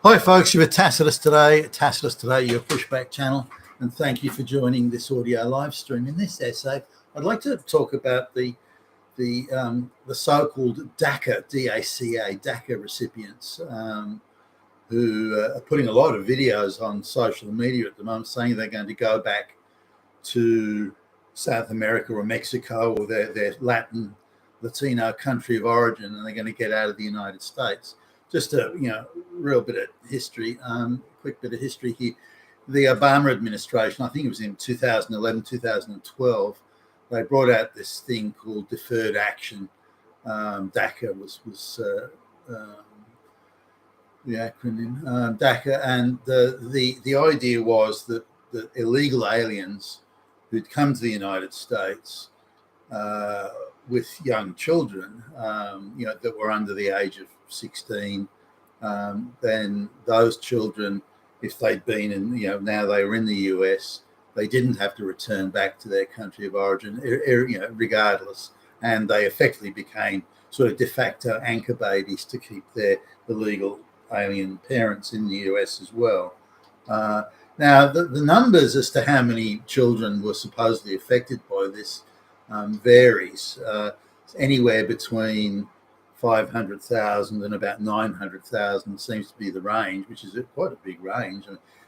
Hi, folks. You're with Tacitus today. Tacitus today, your pushback channel, and thank you for joining this audio live stream. In this essay, I'd like to talk about the so-called DACA, DACA recipients who are putting a lot of videos on social media at the moment, saying they're going to go back to South America or Mexico or their Latino country of origin, and they're going to get out of the United States. Just a real bit of history, quick bit of history here. The Obama administration, I think it was in 2011, 2012, they brought out this thing called deferred action. DACA was the acronym, DACA, and the idea was that illegal aliens who'd come to the United States with young children, that were under the age of 16, then those children, if they'd been in, now they were in the US, they didn't have to return back to their country of origin, regardless, and they effectively became sort of de facto anchor babies to keep their illegal alien parents in the US as well. Now, the numbers as to how many children were supposedly affected by this varies. Anywhere between 500,000 and about 900,000 seems to be the range, which is quite a big range.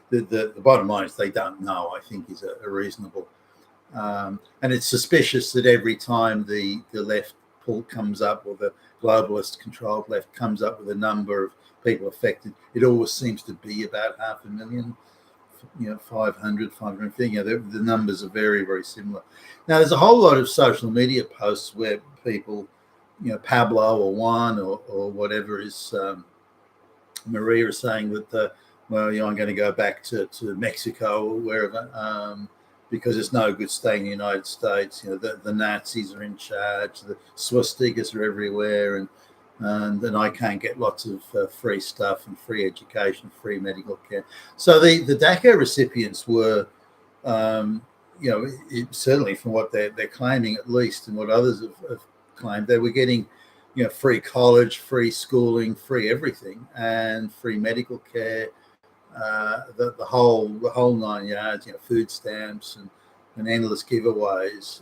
The bottom line is they don't know, I think, is a reasonable. And it's suspicious that every time the left pull comes up, or the globalist controlled left comes up with a number of people affected, it always seems to be about 500,000, 550, the numbers are very, very similar. Now, there's a whole lot of social media posts where people, Pablo or Juan or whatever is, Maria is saying that, I'm going to go back to Mexico or wherever, because it's no good staying in the United States. The Nazis are in charge, the swastikas are everywhere, and then I can't get lots of free stuff and free education, free medical care. So the DACA recipients were, certainly from what they're claiming, at least, and what others have claimed, they were getting, free college, free schooling, free everything, and free medical care, the whole nine yards. Food stamps and endless giveaways.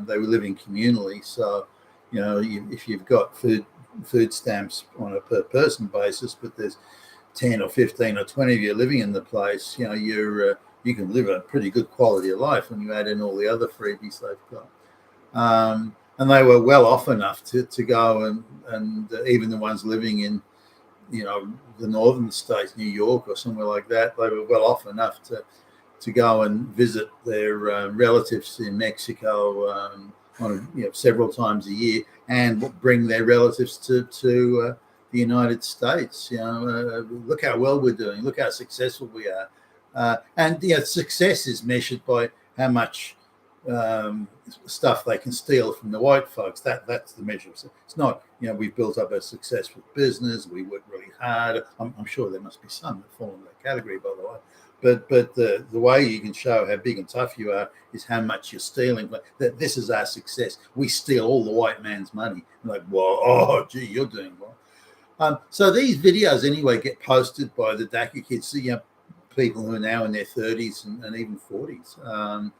They were living communally, so if you've got food stamps on a per person basis, but there's 10 or 15 or 20 of you living in the place, you can live a pretty good quality of life when you add in all the other freebies they've got. And they were well off enough to go and even the ones living in, the northern states, New York or somewhere like that, they were well off enough to go and visit their relatives in Mexico several times a year, and bring their relatives to the United States. Look how well we're doing. Look how successful we are. And success is measured by how much stuff they can steal from the white folks. That's the measure. It's not, we've built up a successful business, we work really hard. I'm sure there must be some that fall in that category, by the way. But the way you can show how big and tough you are is how much you're stealing. That this is our success. We steal all the white man's money. Like, whoa, oh, gee, you're doing well. So these videos anyway get posted by the DACA kids, people who are now in their 30s and even 40s.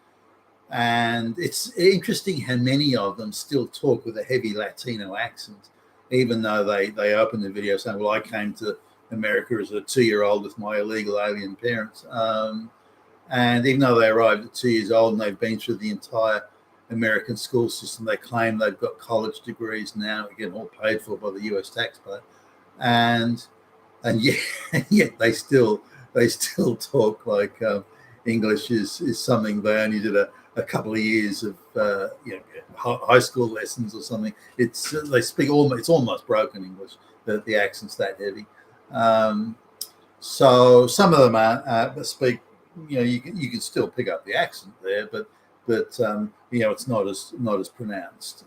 And it's interesting how many of them still talk with a heavy Latino accent, even though they open the video saying, well, I came to America as a 2-year-old with my illegal alien parents. And even though they arrived at 2 years old and they've been through the entire American school system, they claim they've got college degrees now, again, all paid for by the US taxpayer. And yet they still talk like English is something they only did a couple of years of high school lessons or something. It's they speak it's almost broken English. The accent's that heavy. So some of them speak. You can still pick up the accent there, but it's not as pronounced.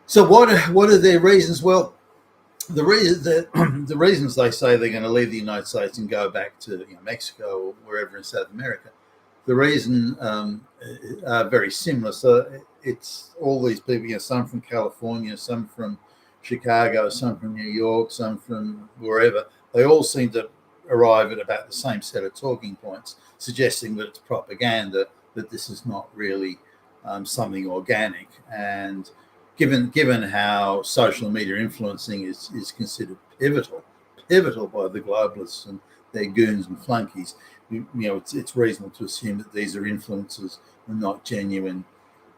So what are their reasons? Well, the reasons they say they're going to leave the United States and go back to Mexico or wherever in South America, the reason are very similar. So it's all these people, some from California, some from Chicago, some from New York, some from wherever. They all seem to arrive at about the same set of talking points, suggesting that it's propaganda, that this is not really something organic. And given how social media influencing is considered pivotal by the globalists and their goons and flunkies, it's reasonable to assume that these are influencers and not genuine,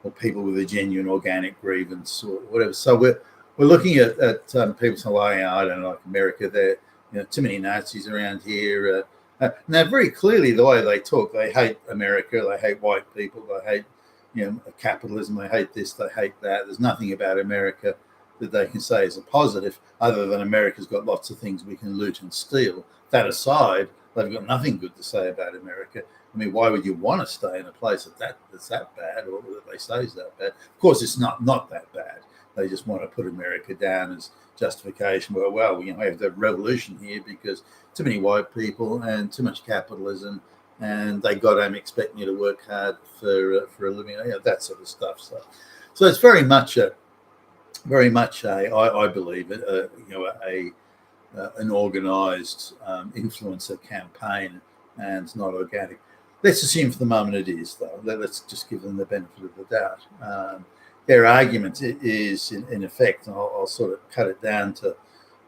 or people with a genuine organic grievance or whatever. So we're looking at people saying, well, I don't like America. There, too many Nazis around here. Now, very clearly, the way they talk, they hate America. They hate white people. They hate, capitalism. They hate this. They hate that. There's nothing about America that they can say is a positive, other than America's got lots of things we can loot and steal. That aside, they've got nothing good to say about America. I mean, why would you want to stay in a place that's that bad, or that they say is that bad? Of course, it's not that bad. They just want to put America down as justification. Well, we have the revolution here because too many white people and too much capitalism, and they goddamn expect you to work hard for a living. That sort of stuff. So it's very much I believe an organised influencer campaign, and it's not organic. Let's assume for the moment it is, though. Let's just give them the benefit of the doubt. Their argument is, in effect, and I'll sort of cut it down to,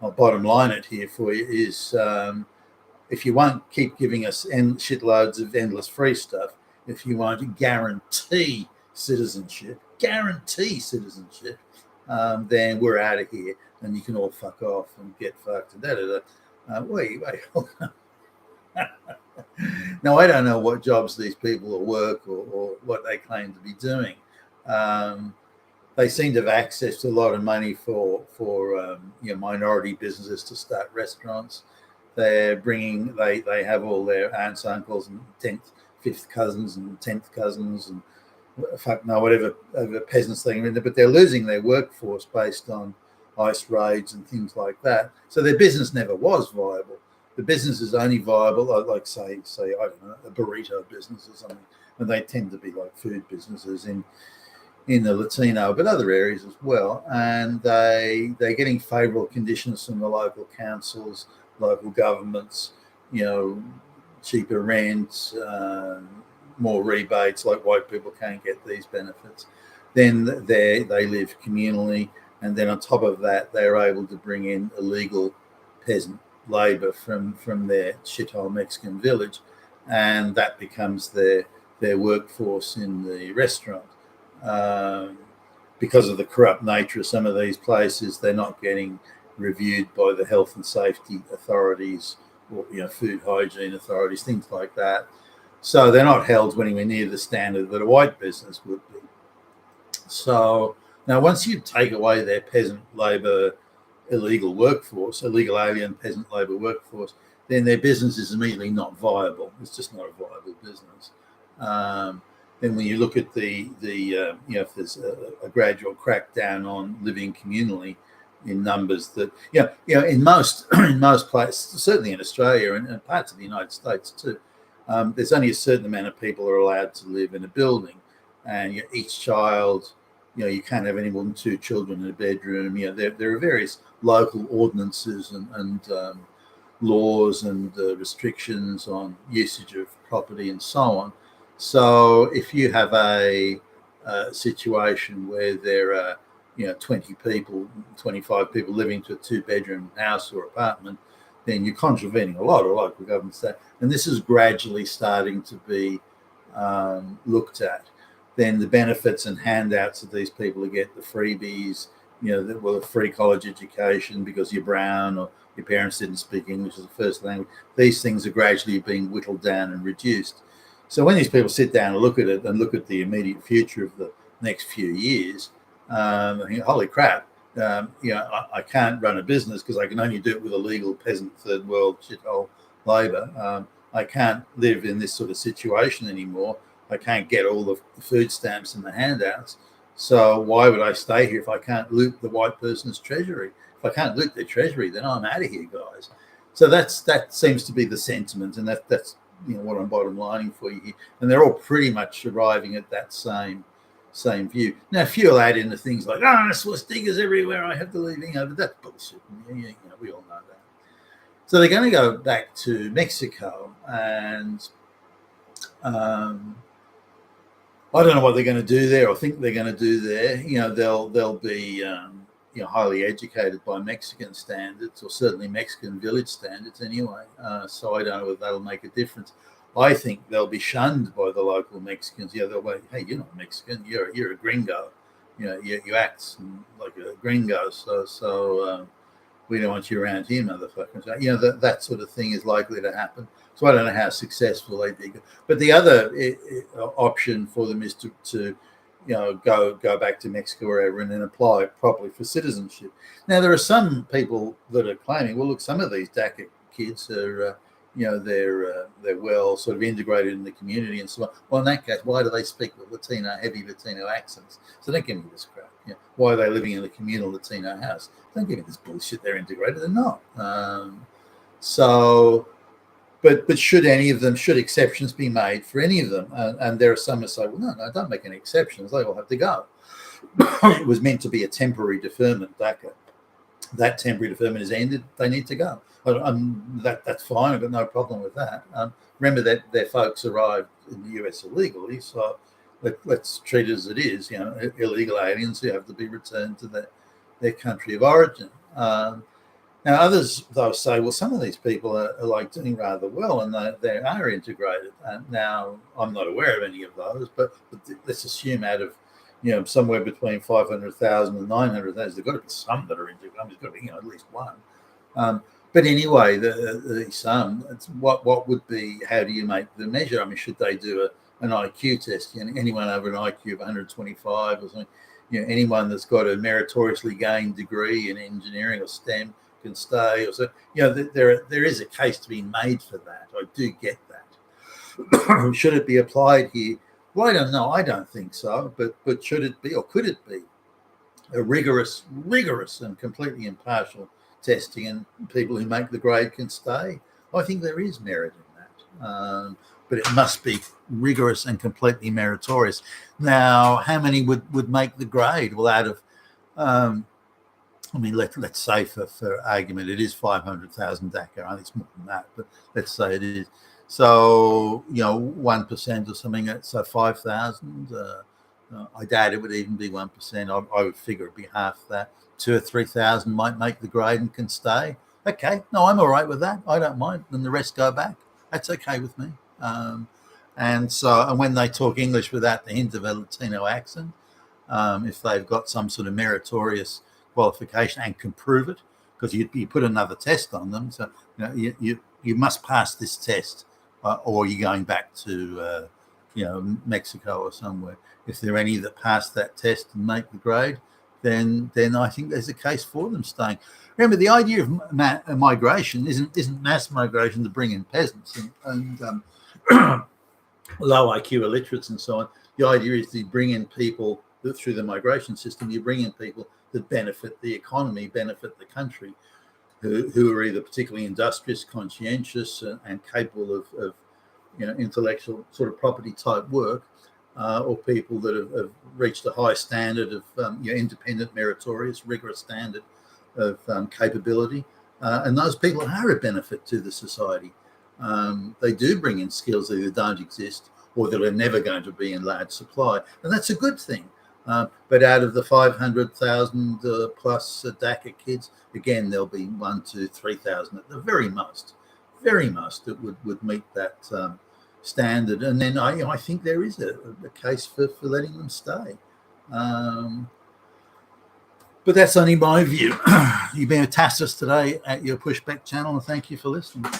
I'll bottom line it here for you, is if you won't keep giving us shitloads of endless free stuff, if you won't guarantee citizenship, then we're out of here and you can all fuck off and get fucked. Wait. Now, I don't know what jobs these people will work or what they claim to be doing. They seem to have access to a lot of money for minority businesses to start restaurants. They have all their aunts, uncles, and 10th, 5th cousins and 10th cousins and whatever peasants thing are in there, but they're losing their workforce based on ICE raids and things like that. So their business never was viable. The business is only viable, like say I don't know, a burrito business or something, and they tend to be like food businesses in the Latino, but other areas as well. And they're getting favourable conditions from the local councils, local governments, cheaper rent, more rebates, like white people can't get these benefits. Then they live communally, and then on top of that, they're able to bring in illegal peasant labour from their shithole Mexican village, and that becomes their workforce in the restaurant. Because of the corrupt nature of some of these places, they're not getting reviewed by the health and safety authorities or food hygiene authorities, things like that. So they're not held anywhere near the standard that a white business would be. So now, once you take away their peasant labour, illegal alien peasant labour workforce, then their business is immediately not viable. It's just not a viable business. Then when you look at if there's a gradual crackdown on living communally in numbers that, in most places, certainly in Australia and parts of the United States too, there's only a certain amount of people are allowed to live in a building, and each child, you can't have any more than 2 children in a bedroom. There are various local ordinances and laws and restrictions on usage of property and so on. So if you have a situation where there are 20 people, 25 people living to a 2-bedroom house or apartment, then you're contravening a lot of local government stuff. And this is gradually starting to be looked at. Then the benefits and handouts that these people get, the freebies, the free college education because you're brown or your parents didn't speak English as a first language. These things are gradually being whittled down and reduced. So when these people sit down and look at it and look at the immediate future of the next few years, I think, holy crap, I can't run a business because I can only do it with illegal peasant third world shithole labour. I can't live in this sort of situation anymore. I can't get all the food stamps and the handouts. So why would I stay here if I can't loot the white person's treasury? If I can't loot their treasury, then I'm out of here, guys. So that seems to be the sentiment, and that's what I'm bottom lining for you here. And they're all pretty much arriving at that same same view. Now, if you'll add in the things like, swastikas everywhere, I have to leave, but that's bullshit. We all know that. So they're going to go back to Mexico, and I don't know what they're going to do there, or think they're going to do there. They'll be highly educated by Mexican standards, or certainly Mexican village standards anyway. So I don't know whether that'll make a difference. I think they'll be shunned by the local Mexicans. They'll be, hey, you're not Mexican. You're a gringo. You act like a gringo. So we don't want you around here, motherfuckers. That sort of thing is likely to happen. So I don't know how successful they did. But the other option for them is to go back to Mexico or wherever and then apply properly for citizenship. Now, there are some people that are claiming, well, look, some of these DACA kids are, they're well sort of integrated in the community and so on. Well, in that case, why do they speak with heavy Latino accents? So don't give me this crap. Why are they living in a communal Latino house? Don't give me this bullshit. They're integrated. They're not. But should exceptions be made for any of them? And there are some that say, well, no, don't make any exceptions. They all have to go. It was meant to be a temporary deferment, DACA. That temporary deferment is ended. They need to go. That's fine. I've got no problem with that. Remember that their folks arrived in the US illegally, so let's treat it as it is. Illegal aliens who have to be returned to their country of origin. Now, others, though, say, well, some of these people are like doing rather well and they are integrated. Now, I'm not aware of any of those, but let's assume out of, somewhere between 500,000 and 900,000, there's got to be some that are integrated. There's got to be, at least one. But anyway, the some, what would be, how do you make the measure? I mean, should they do an IQ test? Anyone over an IQ of 125 or something, anyone that's got a meritoriously gained degree in engineering or STEM can stay, or so. There is a case to be made for that. I do get that. Should it be applied here? Well, I don't know. I don't think so. But should it be, or could it be, a rigorous and completely impartial testing, and people who make the grade can stay? I think there is merit in that. But it must be rigorous and completely meritorious. Now, how many would make the grade? Well, out of let's say for argument, it is 500,000 DACA. I think it's more than that, but let's say it is. So, 1% or something, so 5,000. I doubt it would even be 1%. I would figure it'd be half that. 2,000 or 3,000 might make the grade and can stay. Okay, no, I'm all right with that. I don't mind. Then the rest go back. That's okay with me. And when they talk English without the hint of a Latino accent, if they've got some sort of meritorious qualification and can prove it, because you put another test on them, so you must pass this test, or you're going back to Mexico or somewhere. If there are any that pass that test and make the grade, then I think there's a case for them staying. Remember, the idea of migration isn't mass migration to bring in peasants and low IQ illiterates and so on. The idea is to bring in people that through the migration system, you bring in people that benefit the economy, benefit the country, who are either particularly industrious, conscientious, and capable of intellectual sort of property type work, or people that have reached a high standard of independent, meritorious, rigorous standard of capability. And those people are a benefit to the society. They do bring in skills that either don't exist or that are never going to be in large supply. And that's a good thing. But out of the 500,000 plus DACA kids, again, there'll be 1,000 to 3,000 at the very most that would meet that standard. And then I think there is a case for letting them stay. But that's only my view. You've been with Tassus today at your Pushback channel, and thank you for listening.